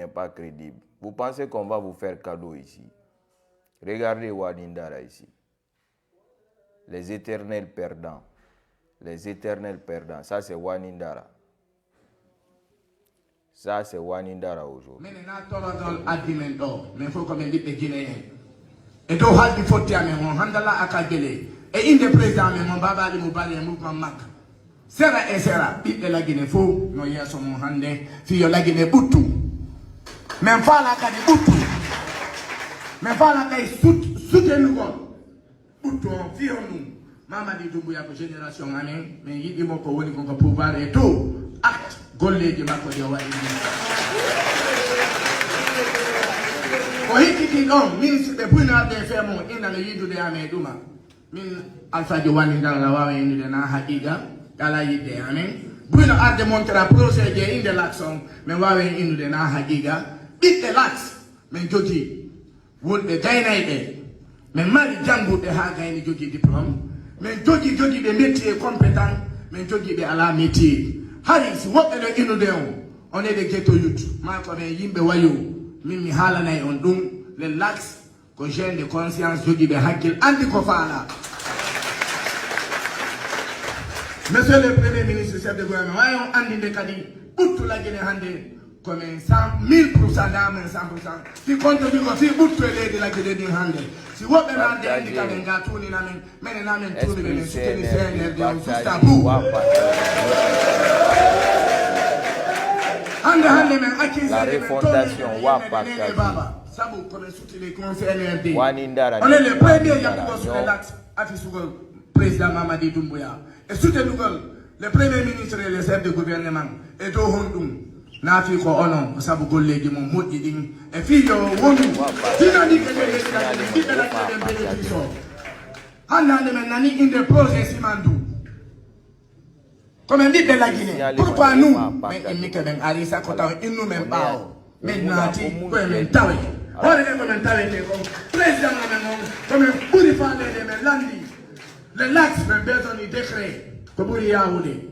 n'est pas crédible. Vous pensez qu'on va vous faire cadeau ici? Regardez Wanindara ici. Les éternels perdants. Les éternels perdants. Ça, c'est Wanindara. Ça, c'est Wanindara aujourd'hui. Mais il faut comme dit les Guinéens. Et donc, il faut dire, mon handala akagele. Et une des présidents, mon baba, le moubali, le mouvement mak. Sera et sera, bit de la Guinée, faux, no ya son mon hande, fille la Guinée, boutou. Même pas la cadi boutou. Même pas la cadi soutenu, boutou, fille nous. Maman dit Doumbouya pour génération, mais il dit mon courrier qu'on pouvoir et tout. Acte, golé de ma côté. Ohiki non, ministre de Puna de Fermo, in the Yidu de Ameduma. Min Alpha de one in the Lawa in the Nahagiga, Galayi de Amen. Bruno at the Montera process in the Laxon, Mewawe in the Nahagiga. Beat the Lax, Menjoji. Would the Gainaide. Men Mari Jambu the Haga in the Joji diploma. Menjoji Joji the métier competent, Menjoji the Ala métier. Harris, what are the Inudeo? On the ghetto youth, Marco and Yimbe Wayo. Mimi hala na ondum relax ko gêne de conscience jogi be hakil andi ko fala. Monsieur le Premier ministre chef de gouvernement wayon andi de kadi buttu la Guinée hande comme 1000% d'âme 100% si compte du ko si buttu le de la Guinée din hande si wobe na de andi kadi ngatu ni na men na men tout de soutenir CNRD de Sustabu. La refondation Wanindara. On est le premier président Mamadi Doumbouya. Et soutenu le premier ministre et le chef de gouvernement. Et do Hondum. Nafi ko ono sabu golle gi mo moddi din e fiyo wonu dinani ke de la bénéfice hanande men nani inde projet simandu. Comme on dit de la Guinée, pourquoi nous, mais il n'y a pas d'arisa quand on nous même pas. Maintenant, tu peux m'entawer. On est comme un tawe, comme président, comme un bourifan de Melandi. Le lax, même besoin de décret, comme vous y avez.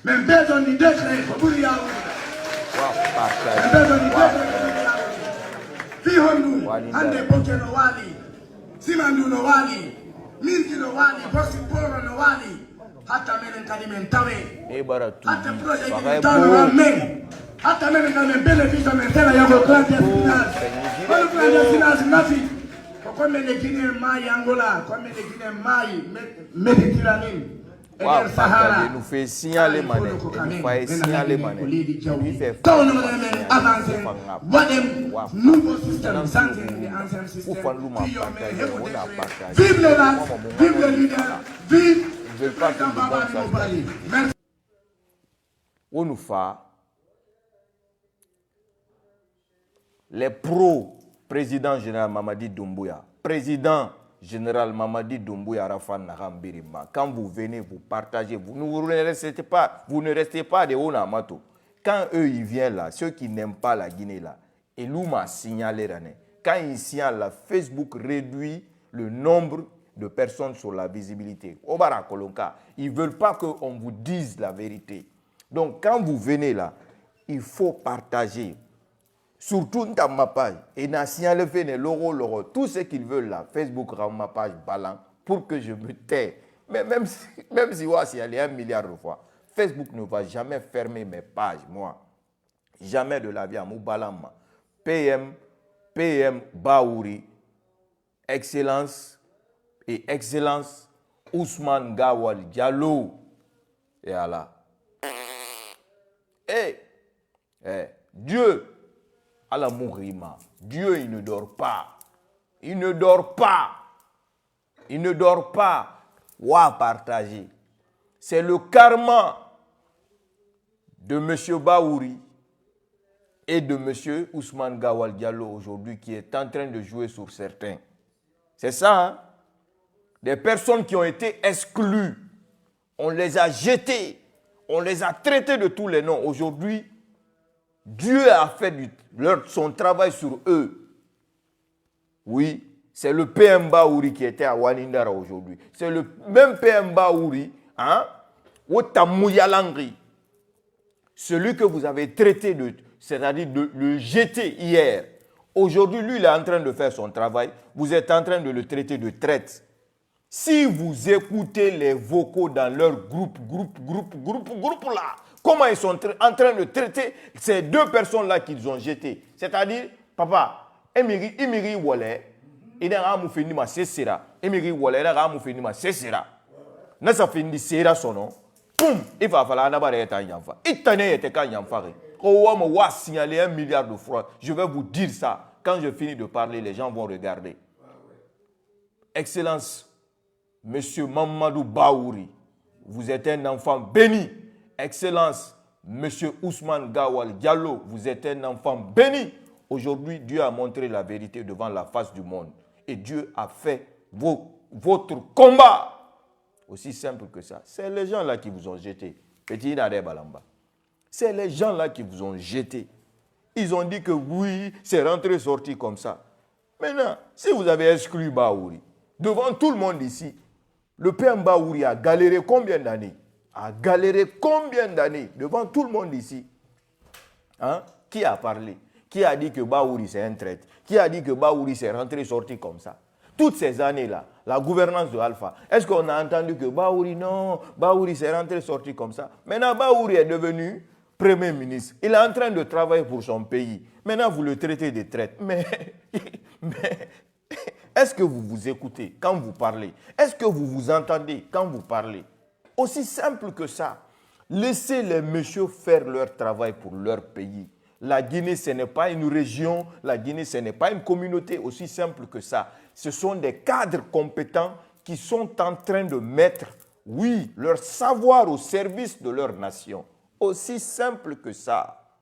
Même besoin de décret, comme vous y avez. Même besoin de décret, comme vous y avez. Fihondu, Ande Bokeno Wali, Simandu no Wali, Minti no Wali, Bosi Poro no Wali. Hata menen kadimen tawe. Hata projet qui tawe men. Hata menen kadimen bénéfice men tela yabo plan de finance. Pour le plan de finance nafi. Comme les Guinéens maï Angola, comme les Guinéens maï Méditerranée. Et le Sahara. Nous fait signaler mané. Nous fait signaler mané. Nous fait quand on a avancé, wadem nouveau système, santé et ancien système. Vive le lac, vive le leader, vive. Je ne veux pas que nous on nous fait les pro-président général Mamadi Doumbouya, président général Mamadi Doumbouya Rafan Nahambirima. Quand vous venez, vous partagez, vous ne restez pas de Onamato. Quand eux ils viennent là, ceux qui n'aiment pas la Guinée là, et nous m'a signalé quand ils signalent là, Facebook réduit le nombre de personnes sur la visibilité. Au Barakolonka, ils ne veulent pas qu'on vous dise la vérité. Donc, quand vous venez là, il faut partager. Surtout dans ma page. Et dans le logo, tout ce qu'ils veulent là, Facebook rend ma page ballant pour que je me tais. Mais même si il y a 1 milliard de fois, Facebook ne va jamais fermer mes pages, moi. Jamais de la vie à Moubalama. PM Baouri, Excellence et Excellence Ousmane Gawal Diallo. Et Allah. Dieu, Allah Mourima, Dieu il ne dort pas. Il ne dort pas. Il ne dort pas. Ouah, partager. C'est le karma de M. Baouri et de M. Ousmane Gawal Diallo aujourd'hui qui est en train de jouer sur certains. C'est ça, hein? Des personnes qui ont été exclues. On les a jetées. On les a traités de tous les noms. Aujourd'hui, Dieu a fait son travail sur eux. Oui, c'est le PM Baouri qui était à Wanindara aujourd'hui. C'est le même PM Baouri, hein, au Tamouyalangri. Celui que vous avez traité c'est-à-dire de le jeter hier. Aujourd'hui, lui, il est en train de faire son travail. Vous êtes en train de le traiter de traite. Si vous écoutez les vocaux dans leur groupe là, comment ils sont en train de traiter ces deux personnes-là qu'ils ont jetées. C'est-à-dire, papa, Emiri Wale, il a un moufini ma sesera. Emiri Wale, il a un moufini ma sesera. Nasa fini sera son nom. Poum, il va falloir n'abarrer un yamfa. Il tenait était quand yamfa. On va signaler 1 milliard de francs. Je vais vous dire ça. Quand je finis de parler, les gens vont regarder. Excellence, Monsieur Mamadou Baouri, vous êtes un enfant béni. Excellence, Monsieur Ousmane Gawal Diallo, vous êtes un enfant béni. Aujourd'hui, Dieu a montré la vérité devant la face du monde. Et Dieu a fait votre combat. Aussi simple que ça. C'est les gens-là qui vous ont jeté. Petit Nade Balamba. C'est les gens-là qui vous ont jeté. Ils ont dit que oui, c'est rentré sorti comme ça. Maintenant, si vous avez exclu Baouri, devant tout le monde ici, le père Baouri a galéré combien d'années? A galéré combien d'années devant tout le monde ici? Hein? Qui a parlé? Qui a dit que Baouri c'est un traître? Qui a dit que Baouri c'est rentré sorti comme ça? Toutes ces années-là, la gouvernance de Alpha, est-ce qu'on a entendu que Baouri, non, Baouri c'est rentré sorti comme ça? Maintenant, Baouri est devenu Premier ministre. Il est en train de travailler pour son pays. Maintenant, vous le traitez de traître. Mais est-ce que vous vous écoutez quand vous parlez? Est-ce que vous vous entendez quand vous parlez? Aussi simple que ça. Laissez les messieurs faire leur travail pour leur pays. La Guinée, ce n'est pas une région. La Guinée, ce n'est pas une communauté. Aussi simple que ça. Ce sont des cadres compétents qui sont en train de mettre, oui, leur savoir au service de leur nation. Aussi simple que ça.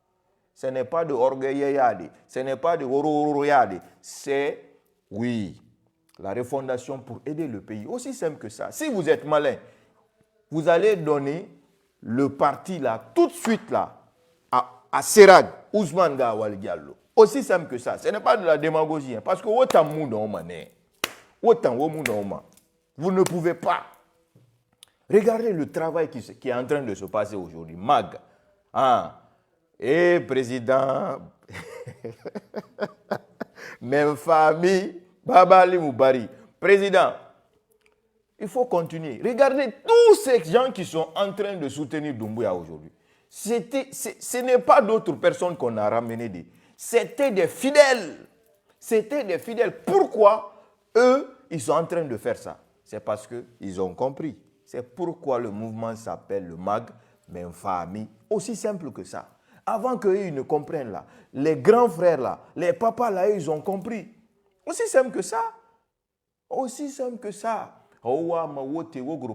Ce n'est pas de orgueil, ce n'est pas de horroroyade. C'est, oui, la refondation pour aider le pays. Aussi simple que ça. Si vous êtes malin, vous allez donner le parti là, tout de suite là, à Serag, Ousmane Gawal Diallo. Aussi simple que ça. Ce n'est pas de la démagogie. Hein, parce que vous ne pouvez pas. Regardez le travail qui est en train de se passer aujourd'hui. Mag. Ah. Et président, même famille, Babali Moubari. Président, il faut continuer. Regardez tous ces gens qui sont en train de soutenir Doumbouya aujourd'hui. Ce n'est pas d'autres personnes qu'on a ramenées. C'était des fidèles. C'était des fidèles. Pourquoi eux, ils sont en train de faire ça? C'est parce qu'ils ont compris. C'est pourquoi le mouvement s'appelle le MAG, même famille. Aussi simple que ça. Avant qu'eux ne comprennent là, les grands frères là, les papas là, ils ont compris. Aussi simple que ça. Aussi simple que ça.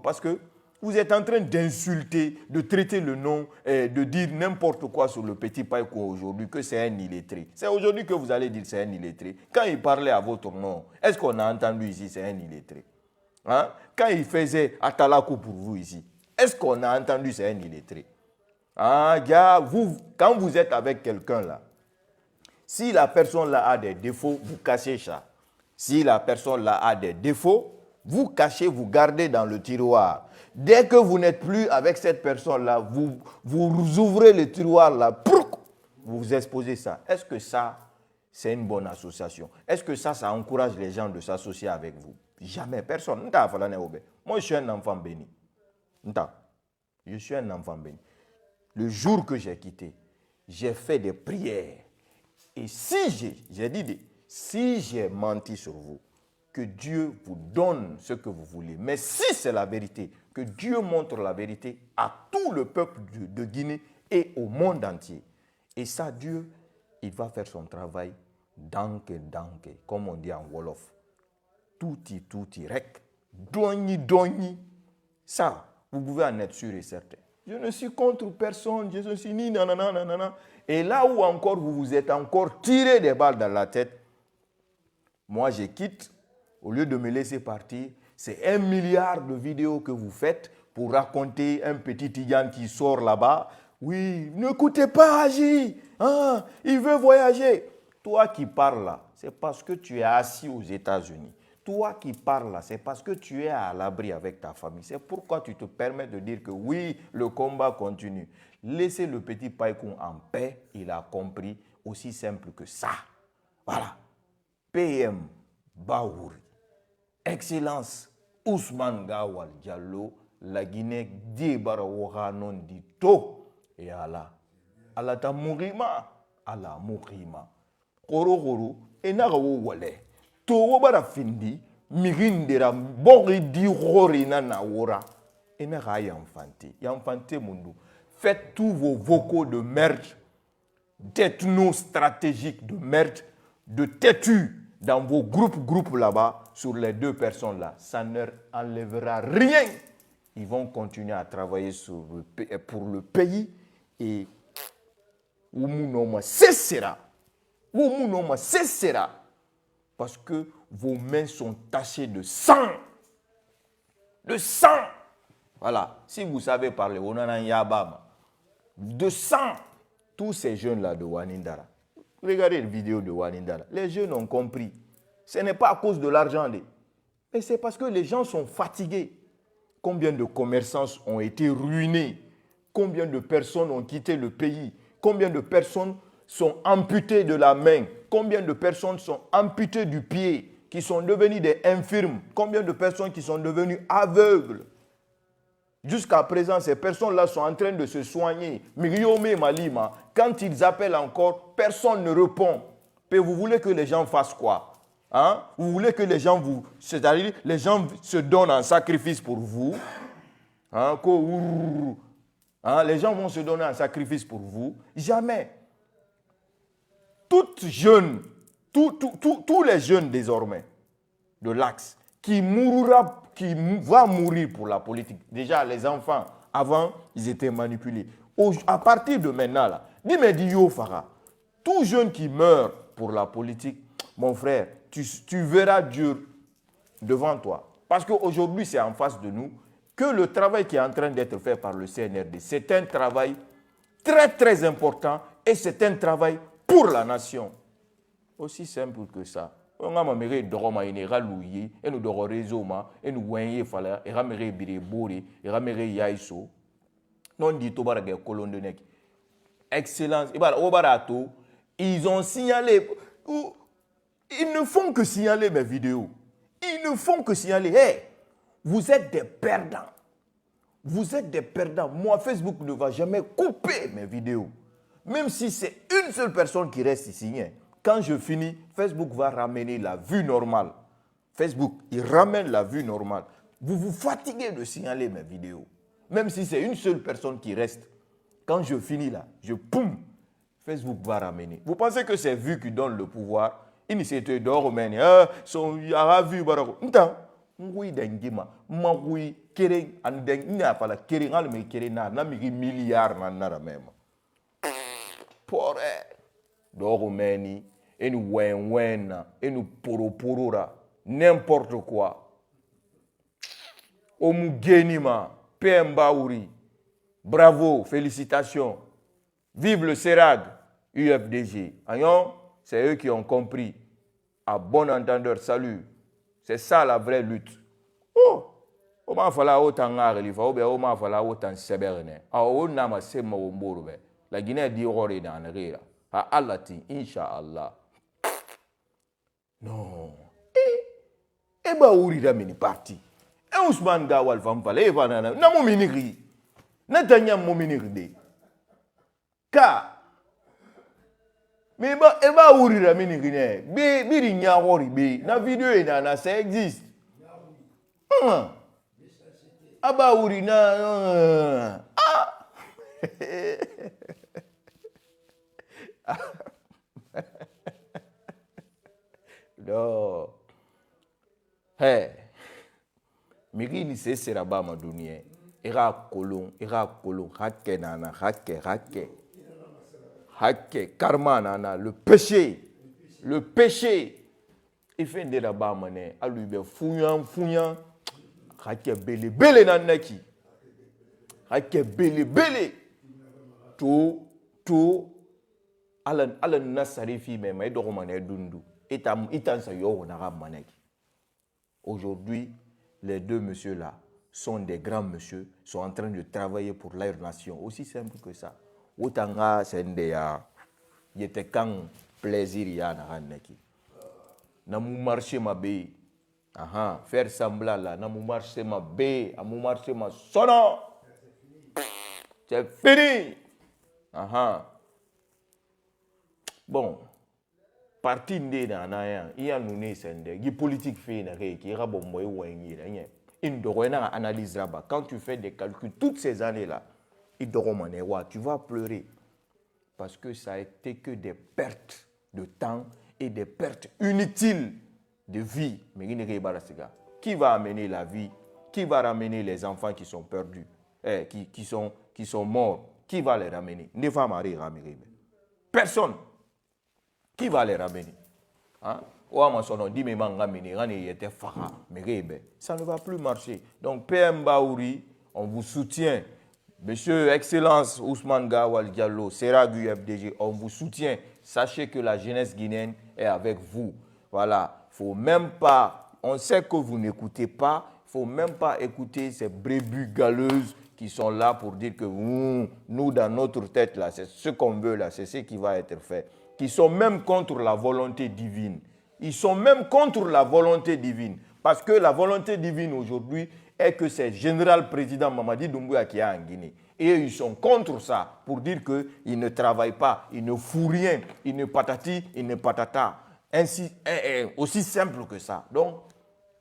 Parce que vous êtes en train d'insulter, de traiter le nom, de dire n'importe quoi sur le petit Païko aujourd'hui, que c'est un illettré. C'est aujourd'hui que vous allez dire c'est un illettré. Quand il parlait à votre nom, est-ce qu'on a entendu ici c'est un illettré? Hein? Quand il faisait Atalakou pour vous ici, est-ce qu'on a entendu c'est un illettré? Ah, quand vous êtes avec quelqu'un là, si la personne là a des défauts, vous cachez ça. Si la personne là a des défauts, vous cachez, vous gardez dans le tiroir. Dès que vous n'êtes plus avec cette personne-là, vous ouvrez le tiroir là, vous exposez ça. Est-ce que ça, c'est une bonne association? Est-ce que ça encourage les gens de s'associer avec vous? Jamais, personne. Moi, je suis un enfant béni. Je suis un enfant béni. Le jour que j'ai quitté, j'ai fait des prières. Et si si j'ai menti sur vous, que Dieu vous donne ce que vous voulez. Mais si c'est la vérité, que Dieu montre la vérité à tout le peuple de Guinée et au monde entier. Et ça, Dieu, il va faire son travail danke, comme on dit en Wolof. Touti, rek. Doni. Ça, vous pouvez en être sûr et certain. Je ne suis contre personne, je ne suis ni nanana. Et là où encore vous vous êtes encore tiré des balles dans la tête, moi je quitte. Au lieu de me laisser partir, c'est 1 milliard de vidéos que vous faites pour raconter un petit Tidiane qui sort là-bas. Oui, n'écoutez pas Agi, hein, il veut voyager. Toi qui parles là, c'est parce que tu es assis aux États-Unis. Toi qui parles là, c'est parce que tu es à l'abri avec ta famille. C'est pourquoi tu te permets de dire que oui, le combat continue. Laissez le petit Païkoun en paix, il a compris, aussi simple que ça. Voilà. PM Baouri. Excellence Ousmane Gawal Diallo, la Guinée Dibara Woranon Dito. Et Allah. Allah ta mourima. Allah mourima. Koro et narawo wale. To bara findi. Mirindera bori di horina na wora. Et nara yanfante. Yanfante mundu. Faites tous vos vocaux de merde, d'ethno-stratégiques de merde, de têtus dans vos groupes là-bas, sur les 2 personnes-là. Ça ne enlèvera rien. Ils vont continuer à travailler pour le pays et Oumounoma cessera. Oumounoma cessera. Parce que vos mains sont tachées de sang. De sang. Voilà. Si vous savez parler, on en a un yabama. De sang. Tous ces jeunes-là de Wanindara. Regardez les vidéos de Wanindara. Les jeunes ont compris. Ce n'est pas à cause de l'argent. Mais c'est parce que les gens sont fatigués. Combien de commerçants ont été ruinés? Combien de personnes ont quitté le pays? Combien de personnes sont amputées de la main? Combien de personnes sont amputées du pied, qui sont devenues des infirmes? Combien de personnes qui sont devenues aveugles? Jusqu'à présent, ces personnes-là sont en train de se soigner. Miriome Malima, quand ils appellent encore, personne ne répond. Mais vous voulez que les gens fassent quoi? Hein? Vous voulez que les gens vous... C'est-à-dire, les gens se donnent en sacrifice pour vous. Hein? Hein? Les gens vont se donner en sacrifice pour vous. Jamais. Tous les jeunes désormais de l'Axe qui va mourir pour la politique. Déjà, les enfants, avant, ils étaient manipulés. À partir de maintenant, là, dis-moi, Farah, tout jeune qui meurt pour la politique, mon frère, tu verras Dieu devant toi. Parce qu'aujourd'hui, c'est en face de nous que le travail qui est en train d'être fait par le CNRD, c'est un travail très, très important et c'est un travail pour la nation. Aussi simple que ça. On a maméré doroma inera louye et nous doro rezoma et nous voyons fala et raméré birébori et raméré yaïso. Non dit to barage colon de nek. Excellence. Ils ont signalé. Ils ne font que signaler mes vidéos. Ils ne font que signaler. Hey, vous êtes des perdants. Vous êtes des perdants. Moi, Facebook ne va jamais couper mes vidéos. Même si c'est une seule personne qui reste ici. Quand je finis, Facebook va ramener la vue normale. Facebook, il ramène la vue normale. Vous vous fatiguez de signaler mes vidéos. Même si c'est une seule personne qui reste. Quand je finis là, poum, Facebook va ramener. Vous pensez que c'est vues qui donnent le pouvoir? Initiateur d'Oromène, son yaravu barako. Nta, ngui dengima, magui kere andeng nya pala kere ngal me kere na mi milliard na même. Pore d'Oromène. Et nous et nous poroporora, n'importe quoi. Omugenima, PM Baouri, bravo, félicitations. Vive le CERAG, UFDG. Ayon, c'est eux qui ont compris. À bon entendeur, salut. C'est ça la vraie lutte. Oh, on m'a fallu autant d'arriver, on m'a fallu autant de sévérité. On n'a pas se m'omboro. La Guinée dit horreur dans le rire. À Allah, Inch'Allah. Non. Et Baouri da mini parti. Et Ousmane Gawal Famfale, et Vanana, na mo miniri. Na tanya mo miniri de. Ka. Mais Baouri da miniri ne. Biri nya hori be. Na vidéo et na ça existe. Baouri na. Non. Hey. Miri ni se sera ba ma dunia. Ira kolon, hakke nana, hakke. Karma nana, le péché. Le péché. Il fait de la ba mané, a lui be fouillant. Hakke bele nanaki. Hakke bele. Tout. Alan nasarifi me mai do mané dundu. Itan sa yo na maneki. Aujourd'hui, les deux messieurs-là sont des grands messieurs, sont en train de travailler pour leur nation. Aussi simple que ça. Otanga, c'est un des il était quand plaisir il y a na mu marché ma bé. Faire semblant là, na mu marché ma bé, à mu marché ma sono. C'est fini. Bon, parti ndé na ya, il y a nous né sende, qui politique fait na qui ra bon moy wengi là. Il doit analyse là-bas. Quand tu fais des calculs toutes ces années-là, tu vas pleurer. Parce que ça a été que des pertes de temps et des pertes inutiles de vie. Mais qui va amener la vie? Qui va ramener les enfants qui sont perdus, qui sont morts? Qui va les ramener? Personne. Qui va les ramener? Ça ne va plus marcher. Donc, PM Baouri, on vous soutient. Monsieur Excellence Ousmane Gawal Diallo, Seragu FDG, on vous soutient. Sachez que la jeunesse guinéenne est avec vous. Voilà. Faut même pas, on sait que vous n'écoutez pas, il ne faut même pas écouter ces brébus galeuses qui sont là pour dire que nous, dans notre tête, là, c'est ce qu'on veut, là, c'est ce qui va être fait. Qui sont même contre la volonté divine. Ils sont même contre la volonté divine. Parce que la volonté divine aujourd'hui est que c'est le général président Mamadi Doumbouya qui est en Guinée. Et ils sont contre ça pour dire qu'ils ne travaillent pas, ils ne font rien, ils ne patati, ils ne patata. Ainsi, aussi simple que ça. Donc,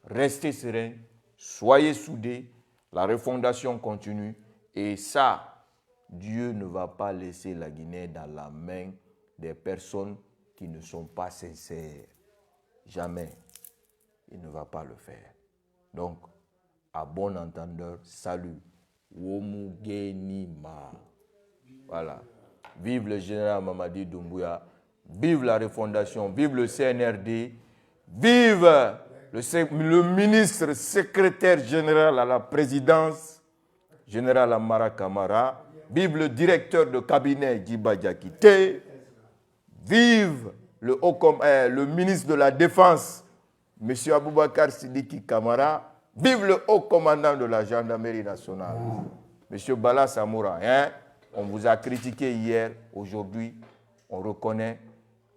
restez sereins, soyez soudés, la refondation continue. Et ça, Dieu ne va pas laisser la Guinée dans la main des personnes qui ne sont pas sincères. Jamais. Il ne va pas le faire. Donc, à bon entendeur, salut. Womugenima. Voilà. Vive le général Mamadi Doumbouya. Vive la refondation. Vive le CNRD. Vive le ministre secrétaire général à la présidence, général Amara Kamara. Vive le directeur de cabinet Djiba Diakité. Vive le ministre de la Défense, M. Aboubakar Sidiki Kamara. Vive le haut commandant de la gendarmerie nationale, M. Bala Samoura. On vous a critiqué hier, aujourd'hui, on reconnaît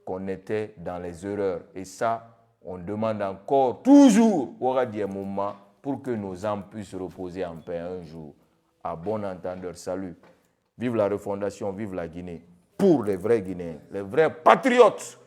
qu'on était dans les erreurs. Et ça, on demande encore, toujours, au aura des moments pour que nos âmes puissent reposer en paix un jour. À bon entendeur, salut. Vive la refondation, vive la Guinée. Pour les vrais Guinéens, les vrais patriotes.